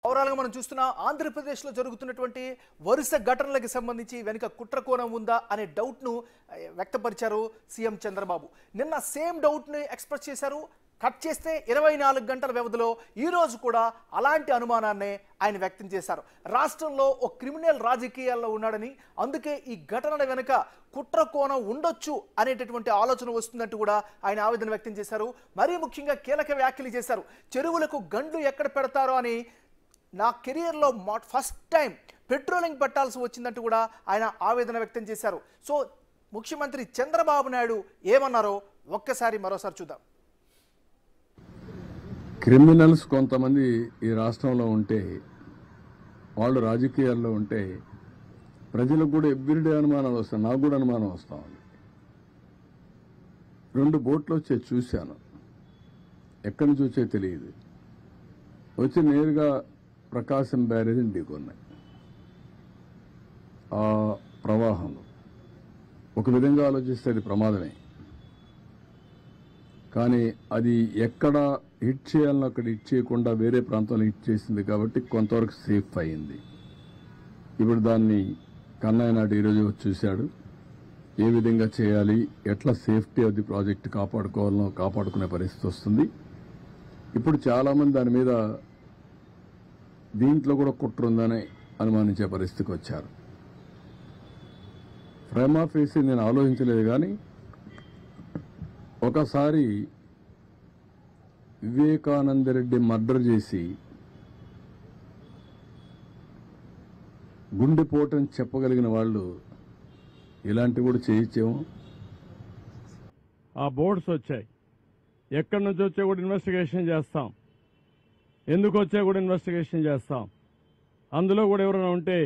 ఓవరాల్గా మనం చూస్తున్న ఆంధ్రప్రదేశ్లో జరుగుతున్నటువంటి వరుస ఘటనలకు సంబంధించి వెనుక కుట్ర కోణం ఉందా అనే డౌట్ను వ్యక్తపరిచారు సీఎం చంద్రబాబు. నిన్న సేమ్ డౌట్ని ఎక్స్ప్రెస్ చేశారు. కట్ చేస్తే 24 గంటల వ్యవధిలో ఈరోజు కూడా అలాంటి అనుమానాన్నే ఆయన వ్యక్తం చేశారు. రాష్ట్రంలో ఒక క్రిమినల్ రాజకీయాల్లో ఉన్నాడని, అందుకే ఈ ఘటనల వెనుక కుట్ర కోణం ఉండొచ్చు అనేటటువంటి ఆలోచన వస్తుందంటూ కూడా ఆయన ఆవేదన వ్యక్తం చేశారు. మరీ ముఖ్యంగా కీలక వ్యాఖ్యలు చేశారు. చెరువులకు గండ్లు ఎక్కడ పెడతారో అని, నా కెరియర్లో ఫస్ట్ టైం పెట్రోలింగ్ పెట్టాల్సి వచ్చిందంటూ కూడా ఆయన ఆవేదన వ్యక్తం చేశారు. సో ముఖ్యమంత్రి చంద్రబాబు నాయుడు ఏమన్నారో ఒక్కసారి మరోసారి చూద్దాం. క్రిమినల్స్ కొంతమంది ఈ రాష్ట్రంలో ఉంటే, వాళ్ళు రాజకీయాల్లో ఉంటే ప్రజలకు కూడా ఎవ్రీడే అనుమానాలు వస్తాయి. నాకు కూడా అనుమానం వస్తా ఉంది. 2 బోట్లు వచ్చే చూశాను. ఎక్కడి నుంచి వచ్చే తెలియదు. వచ్చి నేరుగా ప్రకాశం బ్యారేజ్ని ఢీకొన్నాయి. ఆ ప్రవాహంలో ఒక విధంగా ఆలోచిస్తే అది ప్రమాదమే. కానీ అది ఎక్కడ హిట్ చేయాలని అక్కడ హిట్ చేయకుండా వేరే ప్రాంతంలో హిట్ చేసింది కాబట్టి కొంతవరకు సేఫ్ అయింది. ఇప్పుడు దాన్ని కన్నయ్య నాయుడు ఈరోజు చూశాడు. ఏ విధంగా చేయాలి, ఎట్లా సేఫ్టీ ఆఫ్ ది ప్రాజెక్ట్ కాపాడుకోవాలనో కాపాడుకునే పరిస్థితి వస్తుంది. ఇప్పుడు చాలామంది దాని మీద దీంట్లో కూడా కుట్ర ఉందని అనుమానించే పరిస్థితికి వచ్చారు. ప్రైమా ఫేసి నేను ఆలోచించలేదు. కానీ ఒకసారి వివేకానంద రెడ్డి మర్డర్ చేసి గుండెపోటని చెప్పగలిగిన వాళ్ళు ఇలాంటివి కూడా చేయొచ్చేమో. ఆ బోర్డ్స్ వచ్చాయి. ఎక్కడి నుంచి వచ్చా కూడా ఇన్వెస్టిగేషన్ చేస్తాం. ఎందుకు వచ్చా కూడా ఇన్వెస్టిగేషన్ చేస్తాం. అందులో కూడా ఎవరైనా ఉంటే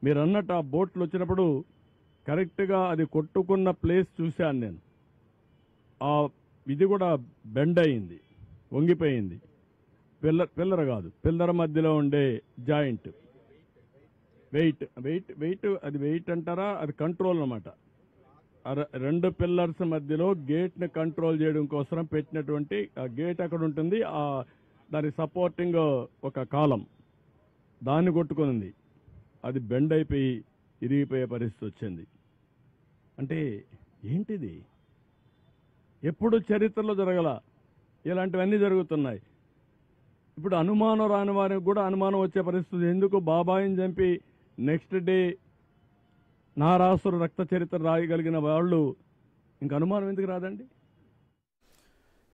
మీరు అన్నట్టు ఆ బోట్లు వచ్చినప్పుడు కరెక్ట్గా అది కొట్టుకున్న ప్లేస్ చూశాను నేను. ఆ ఇది కూడా బెండ్ అయింది, వంగిపోయింది. పిల్లర్ కాదు, పిల్లర్ మధ్యలో ఉండే జాయింట్ వెయిట్ అది వెయిట్ అంటారా, అది కంట్రోల్ అన్నమాట. 2 పిల్లర్స్ మధ్యలో గేట్ని కంట్రోల్ చేయడం కోసం పెట్టినటువంటి ఆ గేట్ అక్కడ ఉంటుంది. దాని సపోర్టింగ్ ఒక కాలం దాన్ని కొట్టుకుంది. అది బెండ్ అయిపోయి ఇరిగిపోయే పరిస్థితి వచ్చింది. అంటే ఏంటిది? ఎప్పుడు చరిత్రలో జరగల ఇలాంటివన్నీ జరుగుతున్నాయి. ఇప్పుడు అనుమానం రాని వారికి కూడా అనుమానం వచ్చే పరిస్థితి. ఎందుకు బాబాయిని చంపి నెక్స్ట్ డే నారాసురు రక్త చరిత్ర రాయగలిగిన వాళ్ళు ఇంక అనుమానం ఎందుకు రాదండి?